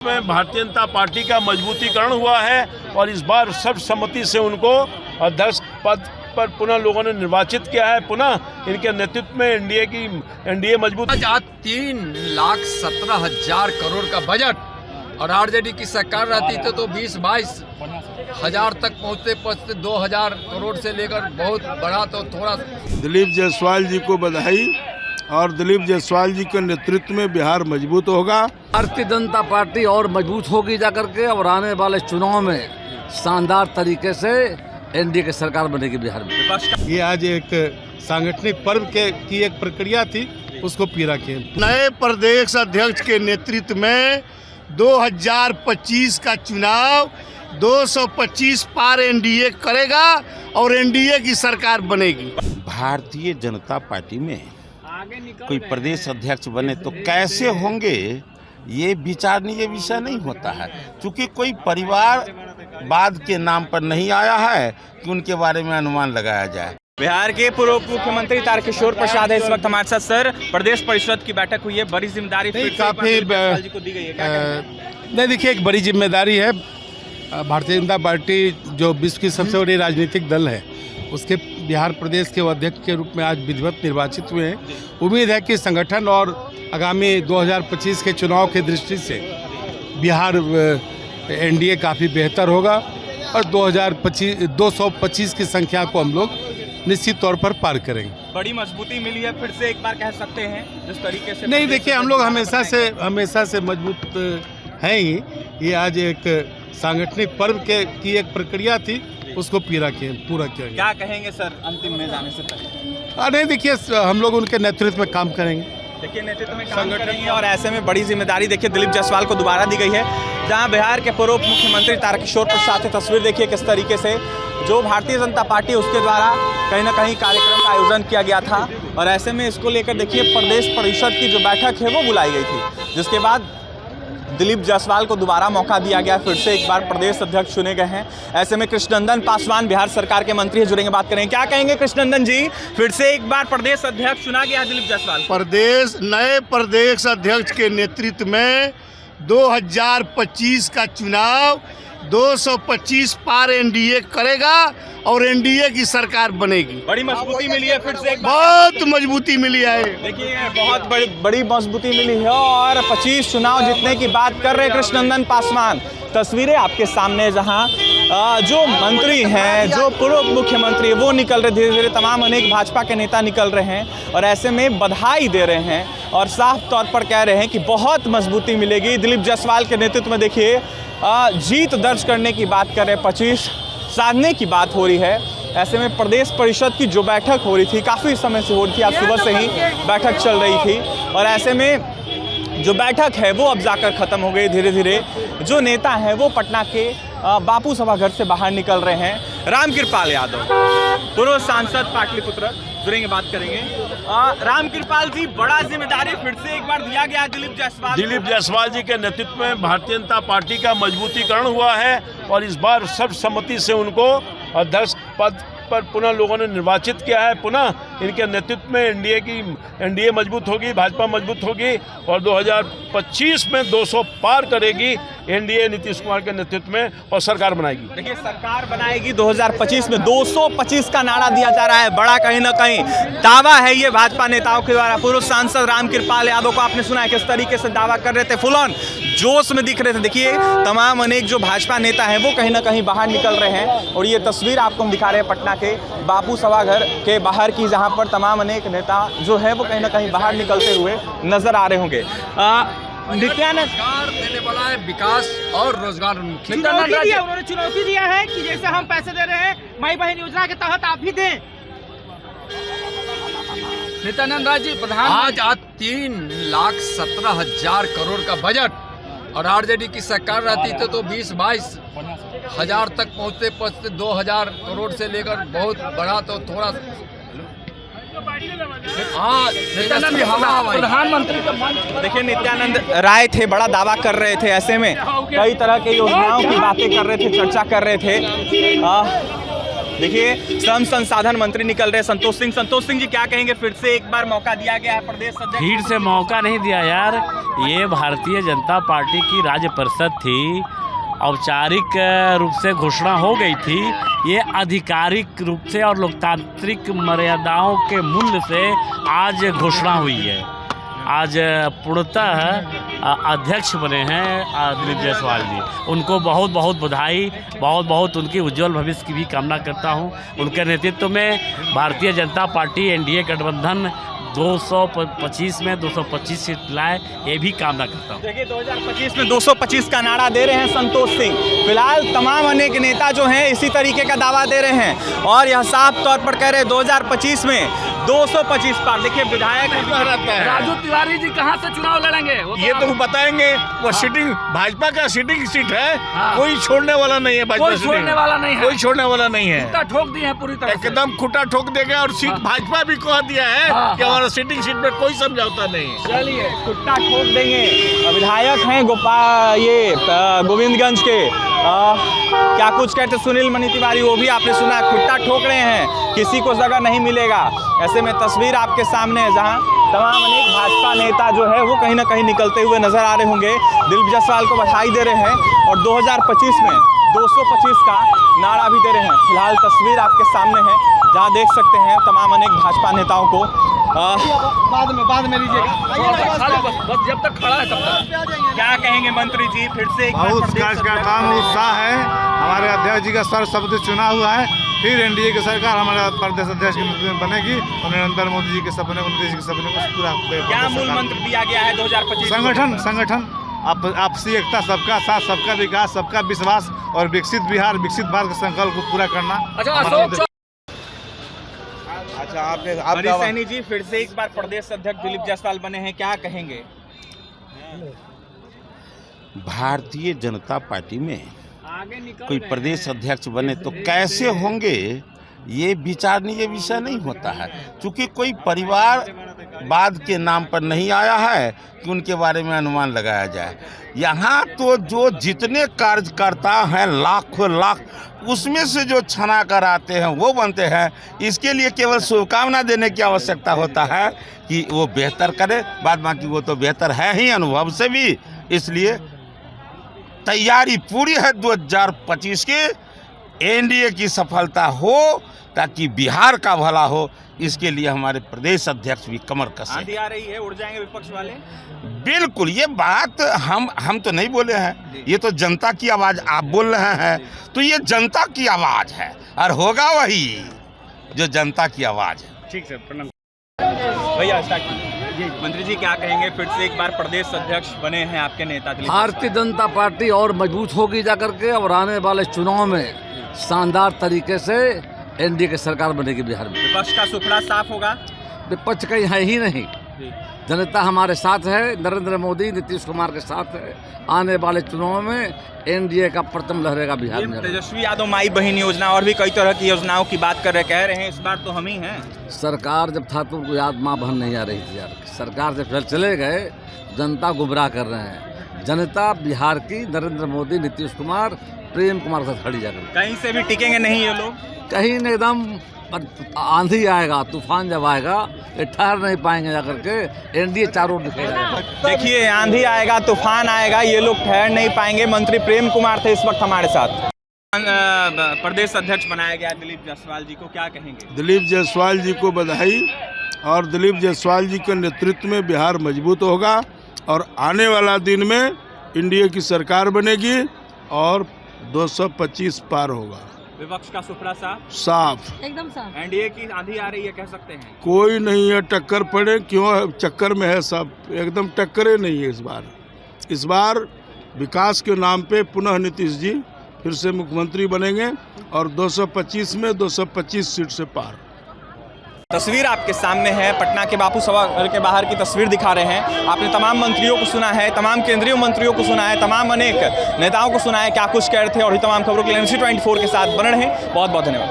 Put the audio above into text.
में भारतीय जनता पार्टी का मजबूतीकरण हुआ है और इस बार सर्वसम्मति से उनको अध्यक्ष पद पर पुनः लोगों ने निर्वाचित किया है। पुनः इनके नेतृत्व में एनडीए मजबूत। आज 3,17,000 करोड़ का बजट और आरजेडी की सरकार रहती तो 20-22 हजार तक पहुँचते 2,000 करोड़ से लेकर बहुत बड़ा तो थोड़ा। दिलीप जायसवाल जी को बधाई और दिलीप जायसवाल जी के नेतृत्व में बिहार मजबूत होगा। भारतीय जनता पार्टी और मजबूत होगी जाकर के और आने वाले चुनाव में शानदार तरीके से एनडीए की सरकार बनेगी बिहार में। ये आज एक सांगठनिक पर्व की एक प्रक्रिया थी, उसको पूरा किए। नए प्रदेश अध्यक्ष के नेतृत्व में 2025 का चुनाव 225 पार एनडीए करेगा और एनडीए की सरकार बनेगी। भारतीय जनता पार्टी में कोई प्रदेश अध्यक्ष बने तो कैसे होंगे, ये विचारणीय विषय नहीं होता है, क्योंकि कोई परिवारवाद के नाम पर नहीं आया है कि उनके बारे में अनुमान लगाया जाए। बिहार के पूर्व उप मुख्यमंत्री तारकिशोर प्रसाद है इस वक्त हमारे साथ। सर, प्रदेश परिषद की बैठक हुई है, बड़ी जिम्मेदारी काफी को दी गई है, क्या नहीं देखिए, एक बड़ी जिम्मेदारी है। भारतीय जनता पार्टी जो विश्व की सबसे बड़ी राजनीतिक दल है, उसके बिहार प्रदेश के अध्यक्ष के रूप में आज विधिवत निर्वाचित हुए हैं। उम्मीद है कि संगठन और आगामी 2025 के चुनाव की दृष्टि से बिहार एनडीए काफ़ी बेहतर होगा और 225 की संख्या को हम लोग निश्चित तौर पर पार करेंगे। बड़ी मजबूती मिली है, फिर से एक बार कह सकते हैं जिस तरीके से। नहीं देखिए, हम लोग हमेशा से मजबूत हैं ही। ये आज एक सांगठनिक पर्व की एक प्रक्रिया थी, उसको पूरा किया। क्या कहेंगे सर अंतिम में जाने से पहले? नहीं देखिए, हम लोग उनके नेतृत्व में काम करेंगे। देखिए, नेतृत्व में काम करेंगे और ऐसे में बड़ी जिम्मेदारी देखिए दिलीप जायसवाल को दोबारा दी गई है। जहां बिहार के पूर्व मुख्यमंत्री तारकिशोर प्रसाद की तस्वीर देखिए किस तरीके से जो भारतीय जनता पार्टी उसके द्वारा कहीं ना कहीं कार्यक्रम का आयोजन किया गया था और ऐसे में इसको लेकर देखिए प्रदेश परिषद की जो बैठक है वो बुलाई गई थी, जिसके बाद दिलीप जायसवाल को दोबारा मौका दिया गया, फिर से एक बार प्रदेश अध्यक्ष चुने गए हैं। ऐसे में कृष्णनंदन पासवान बिहार सरकार के मंत्री जुड़ेंगे, बात करेंगे। क्या कहेंगे कृष्णनंदन जी, फिर से एक बार प्रदेश अध्यक्ष चुना गया दिलीप जायसवाल। नए प्रदेश अध्यक्ष के नेतृत्व में 2025 का चुनाव 225 पार एनडीए करेगा और एनडीए की सरकार बनेगी। बड़ी मजबूती मिली है, फिर से एक बहुत मजबूती मिली है। देखिए, बहुत बड़ी मजबूती मिली है और 25 चुनाव जीतने की बात कर रहे हैं कृष्णनंदन पासवान। तस्वीरें आपके सामने, जहां जो मंत्री हैं, जो पूर्व मुख्यमंत्री वो निकल रहे, धीरे धीरे तमाम अनेक भाजपा के नेता निकल रहे हैं और ऐसे में बधाई दे रहे हैं और साफ तौर पर कह रहे हैं कि बहुत मजबूती मिलेगी। दिलीप जायसवाल के नेतृत्व में देखिए जीत दर्ज करने की बात कर रहे हैं, 25 साधने की बात हो रही है। ऐसे में प्रदेश परिषद की जो बैठक हो रही थी, काफ़ी समय से हो रही थी, आज सुबह से ही बैठक चल रही थी और ऐसे में जो बैठक है वो अब जाकर ख़त्म हो गई। धीरे धीरे जो नेता हैं वो पटना के बापू सभाघर से बाहर निकल रहे हैं। रामकृपाल यादव, पूर्व सांसद पाटलिपुत्र, जुड़ेंगे, बात करेंगे। रामकृपाल जी, बड़ा जिम्मेदारी फिर से एक बार दिया गया दिलीप जायसवाल जी के नेतृत्व में भारतीय जनता पार्टी का मजबूतीकरण हुआ है और इस बार सर्वसम्मति से उनको अध्यक्ष पद पर पुनः लोगों ने निर्वाचित किया है। पुनः इनके नेतृत्व में एनडीए मजबूत होगी, भाजपा मजबूत होगी और 2025 में 200 पार करेगी एनडीए नीतीश कुमार के नेतृत्व में और सरकार बनाएगी। देखिए, सरकार बनाएगी 2025 में 225 का नारा दिया जा रहा है। बड़ा कहीं ना कहीं दावा है ये भाजपा नेताओं के द्वारा। पूर्व सांसद रामकृपाल यादव को आपने सुना है किस तरीके से दावा कर रहे थे, फुल ऑन जोश में दिख रहे थे। देखिए, तमाम अनेक जो भाजपा नेता हैं वो कहीं ना कहीं बाहर निकल रहे हैं और ये तस्वीर आपको हम दिखा रहे हैं पटना के बापू सभाघर के बाहर की, जहां पर तमाम अनेक नेता जो है वो कहीं ना कहीं बाहर निकलते हुए नजर आ रहे होंगे। नित्यानंद देने वाला है विकास और रोजगार। उन्होंने चुनौती दिया है कि जैसे हम पैसे दे रहे हैं माई बहन योजना के तहत आप भी दें। नित्यानंद राय जी, आज 3,17,000 करोड़ का बजट और आरजेडी की सरकार रहती तो 20-22 हजार तक पहुँचते 2,000 करोड़ से लेकर बहुत बड़ा तो थोड़ा। प्रधानमंत्री देखिए, नित्यानंद राय थे, बड़ा दावा कर रहे थे, ऐसे में कई तरह के योजनाओं की बातें कर रहे थे, चर्चा कर रहे थे। देखिए श्रम संसाधन मंत्री निकल रहे संतोष सिंह जी क्या कहेंगे? फिर से एक बार मौका दिया गया है प्रदेश अध्यक्ष। फिर से मौका नहीं दिया यार, ये भारतीय जनता पार्टी की राज्य परिषद थी, औपचारिक रूप से घोषणा हो गई थी। ये आधिकारिक रूप से और लोकतांत्रिक मर्यादाओं के मूल्य से आज घोषणा हुई है। आज पूर्णतः अध्यक्ष बने हैं दिलीप जायसवाल जी, उनको बहुत बहुत बधाई, बहुत बहुत उनकी उज्जवल भविष्य की भी कामना करता हूं। उनके नेतृत्व में भारतीय जनता पार्टी एनडीए गठबंधन 225 में 225 सीट लाए, ये भी कामना करता हूँ। देखिए 2025 में 225 का नारा दे रहे हैं संतोष सिंह। फिलहाल तमाम अनेक नेता जो हैं इसी तरीके का दावा दे रहे हैं और यह साफ तौर पर कह रहे हैं 2025 में 225 पार। देखिए विधायक राजू तिवारी जी कहाँ से चुनाव लड़ेंगे ये तो बताएंगे। वो सीटिंग भाजपा का सीटिंग सीट है, कोई छोड़ने वाला नहीं है। भाजपा कोई छोड़ने वाला नहीं है, कोई छोड़ने वाला नहीं है। खुट्टा ठोक दिए हैं पूरी तरह से। एकदम खुट्टा ठोक देगा और सीट भाजपा भी कह दिया है कि हमारा सीटिंग सीट में कोई समझौता नहीं है। चलिए खुट्टा ठोक देंगे। विधायक हैं गोविंदगंज के क्या कुछ कहते सुनील मणि तिवारी, वो भी आपने सुना खुट्टा ठोक रहे हैं, किसी को जगह नहीं मिलेगा। ऐसे में तस्वीर आपके सामने है जहां तमाम अनेक भाजपा नेता जो है वो कहीं ना कहीं निकलते हुए नजर आ रहे होंगे, दिलीप जायसवाल को बधाई दे रहे हैं और 2025 में 225 का नारा भी दे रहे हैं। फिलहाल तस्वीर आपके सामने है जहां देख सकते हैं तमाम अनेक भाजपा नेताओं को। बाद में लीजिएगा, बस जब तक खड़ा है तब तक। क्या कहेंगे मंत्री जी? फिर से एक बार बहुत प्रदेश कार्यकर्ताओं में उत्साह है। हमारे अध्यक्ष जी का सर्वसम्मति चुना हुआ है, फिर एनडीए की सरकार हमारे प्रदेश अध्यक्ष के नेतृत्व में बनेगी और नरेंद्र मोदी जी के सपने को, देश के सपने को पूरा क्या मूल मंत्र दिया गया है 2025? संगठन आपसी एकता, सबका साथ, सबका विकास, सबका विश्वास और विकसित बिहार, विकसित भारत के संकल्प को पूरा करना। हरीश सैनी जी फिर से एक बार प्रदेश अध्यक्ष दिलीप जायसवाल बने हैं, क्या कहेंगे? भारतीय जनता पार्टी में कोई प्रदेश अध्यक्ष बने तो कैसे होंगे, ये विचारणीय विषय नहीं होता है। क्योंकि कोई परिवारवाद के नाम पर नहीं आया है कि उनके बारे में अनुमान लगाया जाए। यहाँ तो जो जितने कार्यकर्ता हैं लाखों लाख, उसमें से जो छना कर आते हैं वो बनते हैं। इसके लिए केवल शुभकामना देने की आवश्यकता होता है कि वो बेहतर करे, बाद बाकी वो तो बेहतर है ही अनुभव से भी। इसलिए तैयारी पूरी है 2025 की, एनडीए की सफलता हो ताकि बिहार का भला हो। इसके लिए हमारे प्रदेश अध्यक्ष भी कमर कसे। आंधी आ रही है, उड़ जाएंगे विपक्ष वाले। बिल्कुल, ये बात हम तो नहीं बोले हैं, ये तो जनता की आवाज़ आप बोल रहे हैं। तो ये जनता की आवाज़ है और होगा वही जो जनता की आवाज़ है। ठीक है, प्रणाम भैया। मंत्री जी क्या कहेंगे? फिर से एक बार प्रदेश अध्यक्ष बने हैं आपके नेता दिलीप जायसवाल। भारतीय जनता पार्टी और मजबूत होगी जाकर के, और आने वाले चुनाव में शानदार तरीके से एनडीए की सरकार बनेगी बिहार में। विपक्ष का सुफड़ा साफ होगा? विपक्ष कहीं है ही नहीं, जनता हमारे साथ है, नरेंद्र मोदी नीतीश कुमार के साथ है। आने वाले चुनाव में एनडीए का परचम लहरेगा बिहार में। तेजस्वी यादव माई बहन योजना और भी कई तरह की योजनाओं की बात कर रहे, कह रहे हैं इस बार तो हम ही हैं। सरकार जब था तो उनको याद माँ बहन नहीं आ रही थी यार। सरकार से फिर चले गए, जनता गुमराह कर रहे हैं। जनता बिहार की नरेंद्र मोदी, नीतीश कुमार, प्रेम कुमार के साथ खड़ी जाकर। कहीं से भी टिकेंगे नहीं ये लोग, कहीं न एकदम आंधी आएगा, तूफान जब आएगा ये ठहर नहीं पाएंगे जाकर के। एनडीए चारों ओर दिखेगा। देखिए आंधी आएगा, तूफान आएगा, ये लोग ठहर नहीं पाएंगे। मंत्री प्रेम कुमार थे इस वक्त हमारे साथ। प्रदेश अध्यक्ष बनाया गया दिलीप जायसवाल जी को, क्या कहेंगे? दिलीप जायसवाल जी को बधाई, और दिलीप जायसवाल जी के नेतृत्व में बिहार मजबूत होगा और आने वाला दिन में एनडीए की सरकार बनेगी और 225 पार होगा। विपक्ष का सुफड़ा साफ एकदम साफ। एनडीए की आंधी आ रही है, कह सकते हैं। कोई नहीं है टक्कर पड़े, क्यों है चक्कर में है सब, एकदम टक्करे नहीं है इस बार विकास के नाम पे पुनः नीतीश जी फिर से मुख्यमंत्री बनेंगे और 225 में 225 सीट से पार। तस्वीर आपके सामने है, पटना के बापू सभागार के बाहर की तस्वीर दिखा रहे हैं। आपने तमाम मंत्रियों को सुना है, तमाम केंद्रीय मंत्रियों को सुना है, तमाम अनेक नेताओं को सुना है क्या कुछ कह रहे थे, और ये तमाम खबरों के लिए NC24 के साथ बने रहें। बहुत बहुत धन्यवाद।